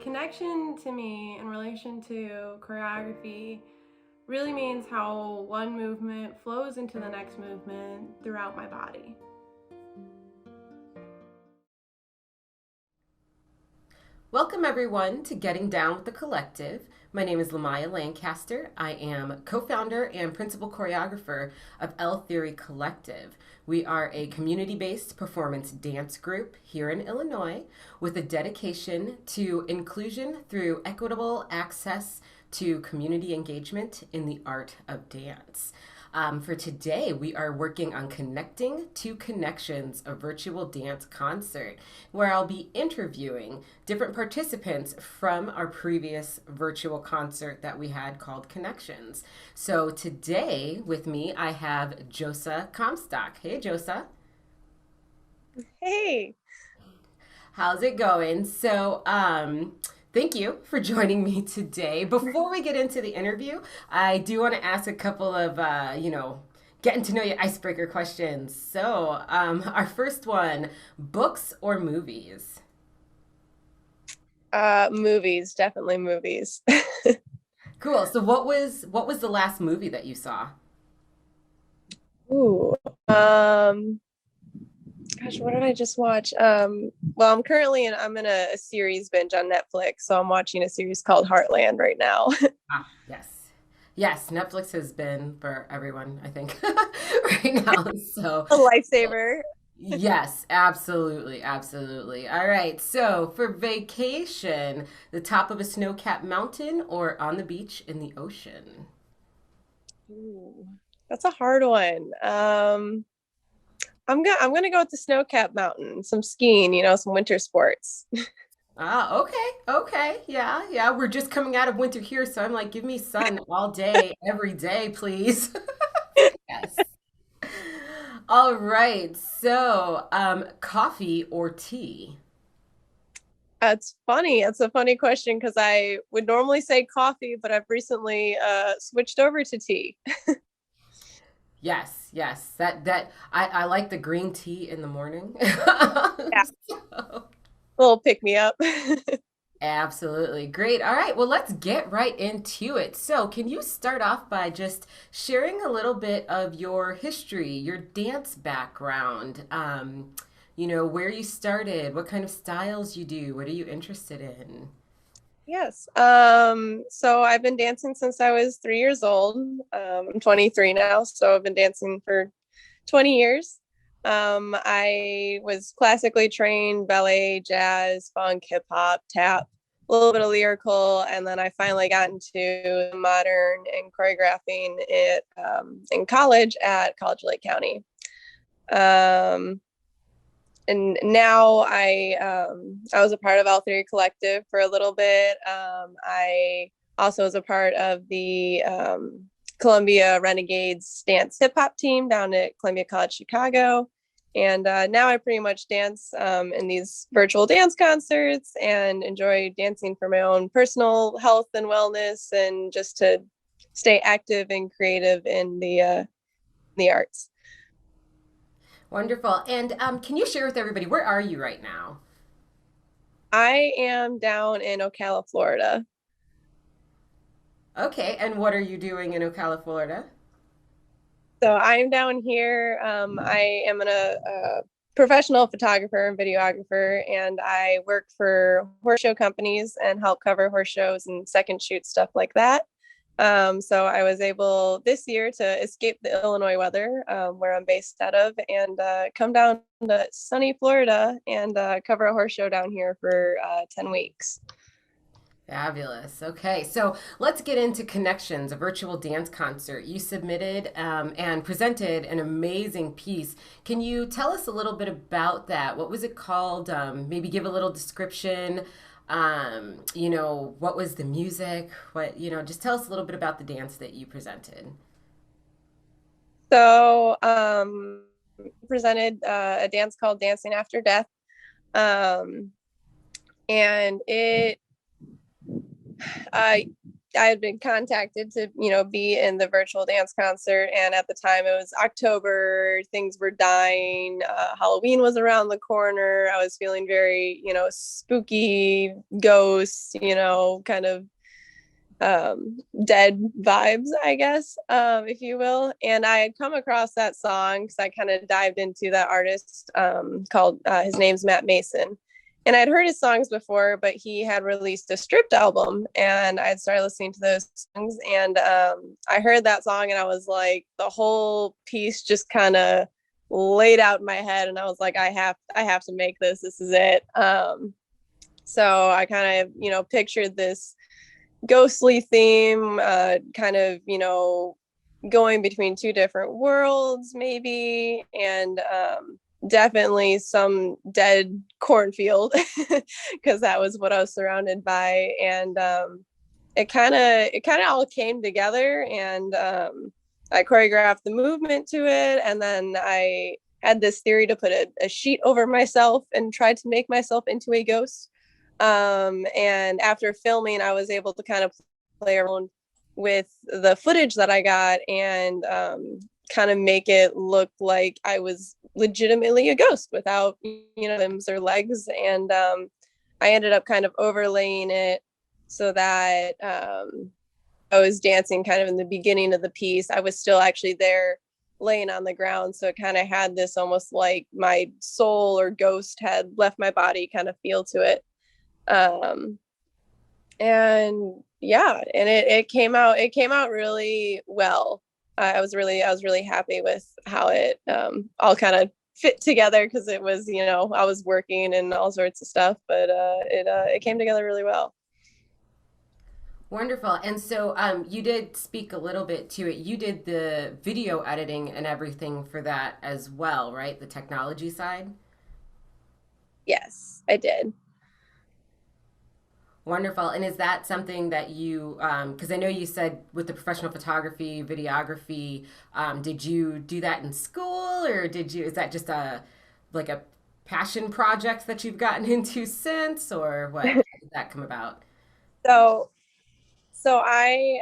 Connection to me in relation to choreography really means how one movement flows into the next movement throughout my body. Welcome, everyone, to Getting Down with the Collective. My name is Lamaiya Lancaster. I am co founder and principal choreographer of L Theory Collective. We are a community based performance dance group here in Illinois with a dedication to inclusion through equitable access to community engagement in the art of dance. For today, we are working on Connecting to Connections, a virtual dance concert, where I'll be interviewing different participants from our previous virtual concert that we had called Connections. So today with me, I have Josa Comstock. Hey, Josa. Hey. How's it going? Thank you for joining me today. Before we get into the interview, I do want to ask a couple of, getting to know you icebreaker questions. Our first one, books or movies? Movies, definitely movies. Cool. So what was the last movie that you saw? Ooh. Gosh, what did I just watch? Well, I'm in a series binge on Netflix, so I'm watching a series called Heartland right now. Ah, yes. Yes, Netflix has been for everyone, I think, right now. So A lifesaver. yes, absolutely, absolutely. All right. So for vacation, the top of a snow-capped mountain or on the beach in the ocean? Ooh, that's a hard one. I'm gonna go with the snow-capped mountain, some skiing, some winter sports. Ah, okay, okay. Yeah, yeah. We're just coming out of winter here, so I'm like, give me sun all day, every day, please. Yes. All right. Coffee or tea? That's funny. That's a funny question because I would normally say coffee, but I've recently switched over to tea. Yes, yes. I like the green tea in the morning. Yeah, So, a little pick me up. absolutely. Great. All right. Well, let's get right into it. So, can you start off by just sharing a little bit of your history, your dance background? Where you started, what kind of styles you do, what are you interested in? Yes. So I've been dancing since I was 3 years old. I'm 23 now, so I've been dancing for 20 years. I was classically trained ballet, jazz, funk, hip hop, tap, a little bit of lyrical, and then I finally got into modern and choreographing it in college at College Lake County. Um, and now I was a part of L Theory Collective for a little bit. I also was a part of the Columbia Renegades dance hip hop team down at Columbia College Chicago. And now I pretty much dance in these virtual dance concerts and enjoy dancing for my own personal health and wellness and just to stay active and creative in the arts. Wonderful. And can you share with everybody, where are you right now? I am down in Ocala, Florida. Okay. And what are you doing in Ocala, Florida? So I'm down here. I am a professional photographer and videographer, and I work for horse show companies and help cover horse shows and second shoot stuff like that. So I was able this year to escape the Illinois weather, where I'm based out of, and come down to sunny Florida and cover a horse show down here for 10 weeks. Fabulous. Okay, so let's get into Connections, a virtual dance concert. You submitted and presented an amazing piece. Can you tell us a little bit about that? What was it called? Maybe give a little description. What was the music? Just tell us a little bit about the dance that you presented. So presented a dance called Dancing After Death. Um, and uh, had been contacted to, be in the virtual dance concert. And at the time it was October, things were dying. Halloween was around the corner. I was feeling very, spooky ghost, kind of dead vibes, I guess, if you will. And I had come across that song because I kind of dived into that artist called, his name's Matt Mason. And I'd heard his songs before, but he had released a stripped album, and I had started listening to those songs. And I heard that song, and I was like, the whole piece just kind of laid out in my head, and I was like, I have to make this. This is it. So I kind of, pictured this ghostly theme, kind of, going between two different worlds, maybe, and definitely some dead cornfield because that was what I was surrounded by. And it kind of all came together, and I choreographed the movement to it, and then I had this theory to put a sheet over myself and tried to make myself into a ghost. And after filming, I was able to kind of play around with the footage that I got and kind of make it look like I was legitimately a ghost without, limbs or legs. And I ended up kind of overlaying it so that I was dancing kind of in the beginning of the piece. I was still actually there laying on the ground. So it kind of had this almost like my soul or ghost had left my body kind of feel to it. And yeah, and it came out really well. I was really happy with how it all kind of fit together, because it was, I was working and all sorts of stuff, but it came together really well. Wonderful. And so you did speak a little bit to it. You did the video editing and everything for that as well, right? The technology side? Yes, I did. Wonderful. And is that something that you, because I know you said with the professional photography, videography, did you do that in school, or is that just like a passion project that you've gotten into since, or what? How did that come about? So so I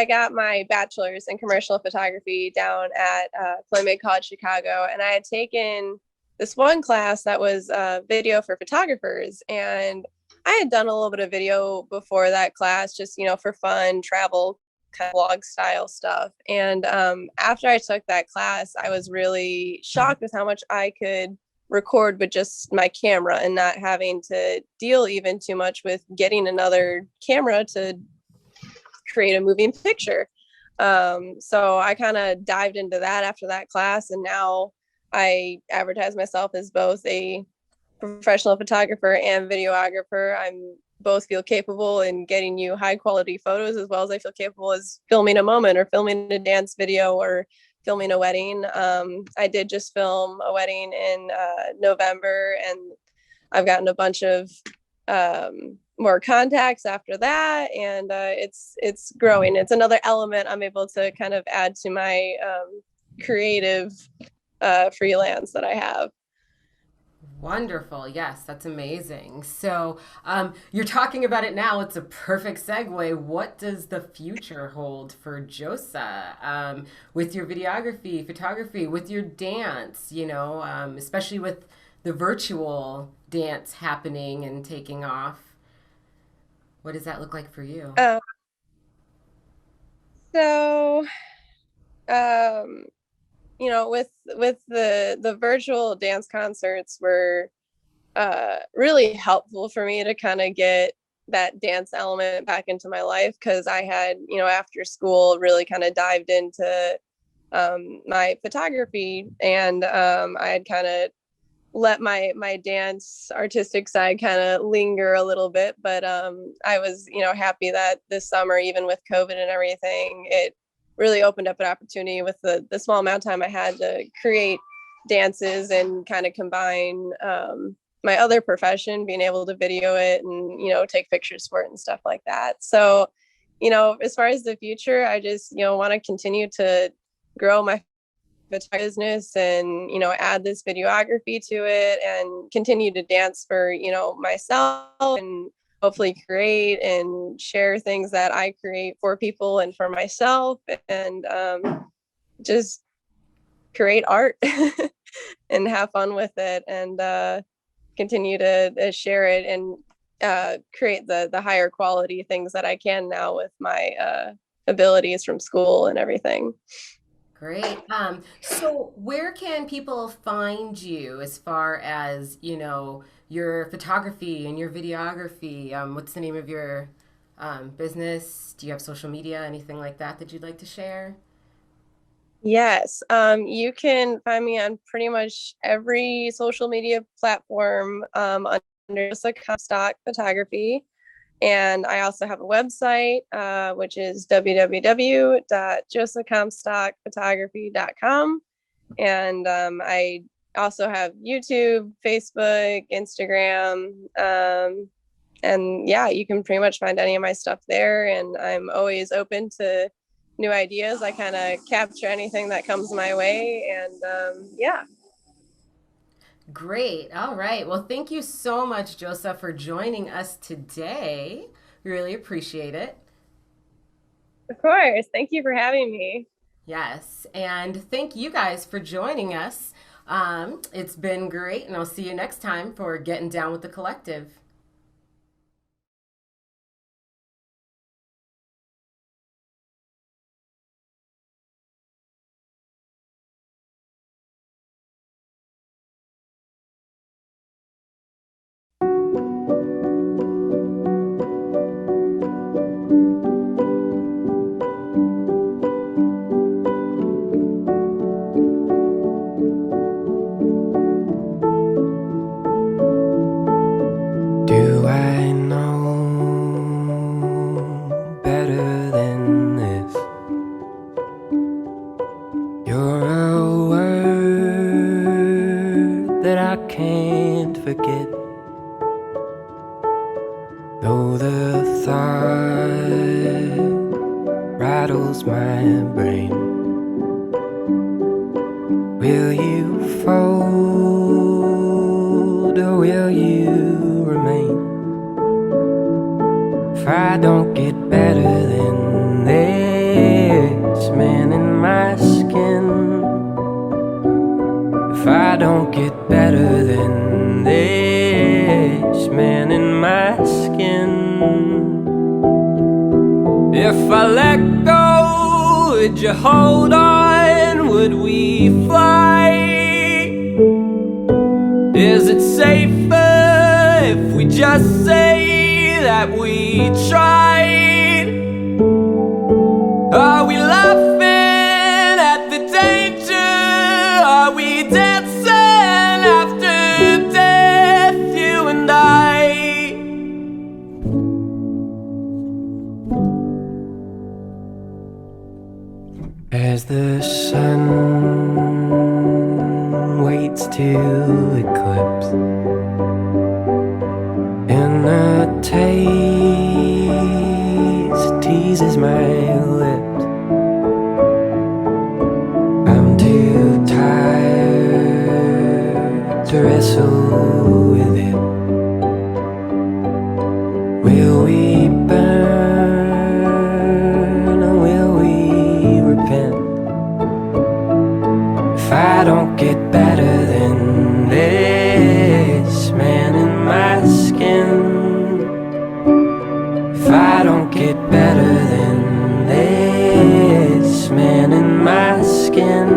got my bachelor's in commercial photography down at Columbia College Chicago, and I had taken this one class that was video for photographers. And I had done a little bit of video before that class, just, for fun, travel, kind of vlog style stuff. And after I took that class, I was really shocked with how much I could record with just my camera and not having to deal even too much with getting another camera to create a moving picture. So I kind of dived into that after that class, and now I advertise myself as both a professional photographer and videographer. I'm both feel capable in getting you high quality photos, as well as I feel capable as filming a moment or filming a dance video or filming a wedding. I did just film a wedding in November, and I've gotten a bunch of more contacts after that, and it's growing. It's another element I'm able to kind of add to my creative freelance that I have. Wonderful. Yes, that's amazing. So you're talking about it now. It's a perfect segue. What does the future hold for Josa with your videography, photography, with your dance, especially with the virtual dance happening and taking off? What does that look like for you? So with the virtual dance concerts were really helpful for me to kind of get that dance element back into my life, because I had, after school, really kind of dived into my photography, and I had kind of let my dance artistic side kind of linger a little bit. But I was, happy that this summer, even with COVID and everything, it really opened up an opportunity with the small amount of time I had to create dances and kind of combine my other profession, being able to video it and, take pictures for it and stuff like that. So, as far as the future, I just, want to continue to grow my business and, add this videography to it and continue to dance for, myself, and hopefully create and share things that I create for people and for myself, and just create art and have fun with it, and continue to share it and create the higher quality things that I can now with my abilities from school and everything. Great. So where can people find you as far as, your photography and your videography? What's the name of your business? Do you have social media, anything like that that you'd like to share? Yes, you can find me on pretty much every social media platform under Josa Comstock Photography. And I also have a website, which is www.josacomstockphotography.com. And I also have YouTube, Facebook, Instagram. And yeah, you can pretty much find any of my stuff there. And I'm always open to new ideas. I kind of capture anything that comes my way. And yeah. Great. All right. Well, thank you so much, Josa, for joining us today. We really appreciate it. Of course. Thank you for having me. Yes. And thank you guys for joining us. It's been great, and I'll see you next time for Getting Down with the Collective. Do I know better than this? You're a word that I can't forget, though the thought rattles my brain. Will you fold or will you remain? If I don't get better than this man in my skin, if I don't get better than this man in my skin, if I let go, would you hold on? Would we fly? Is it safer if we just say that we tried? Are we laughing at the danger? Are we dancing after death, you and I? As the sun waits to eclipse, and the taste teases my lips, I'm too tired to wrestle with it. Will we burn or will we repent? If I don't get better than this man in my skin, if I don't get better than this man in my skin,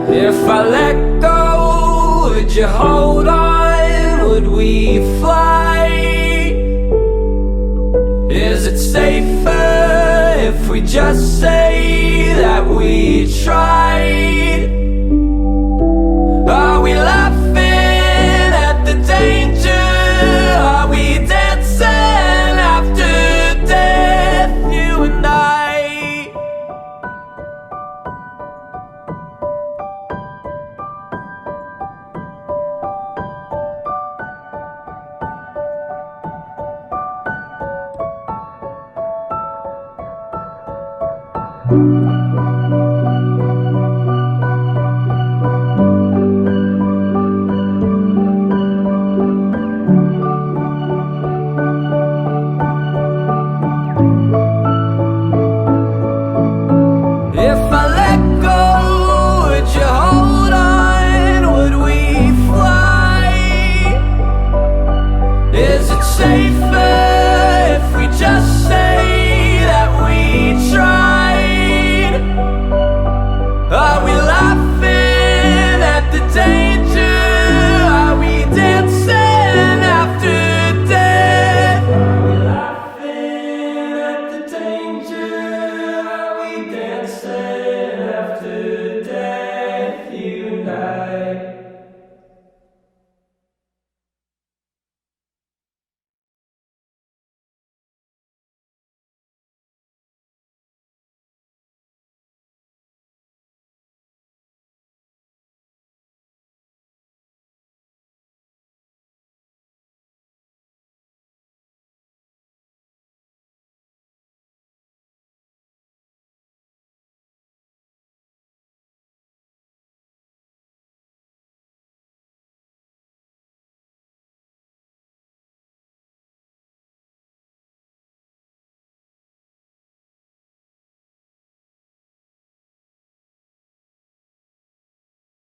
if I let go, would you hold on? Would we fly? Is it safer if we just say that we tried?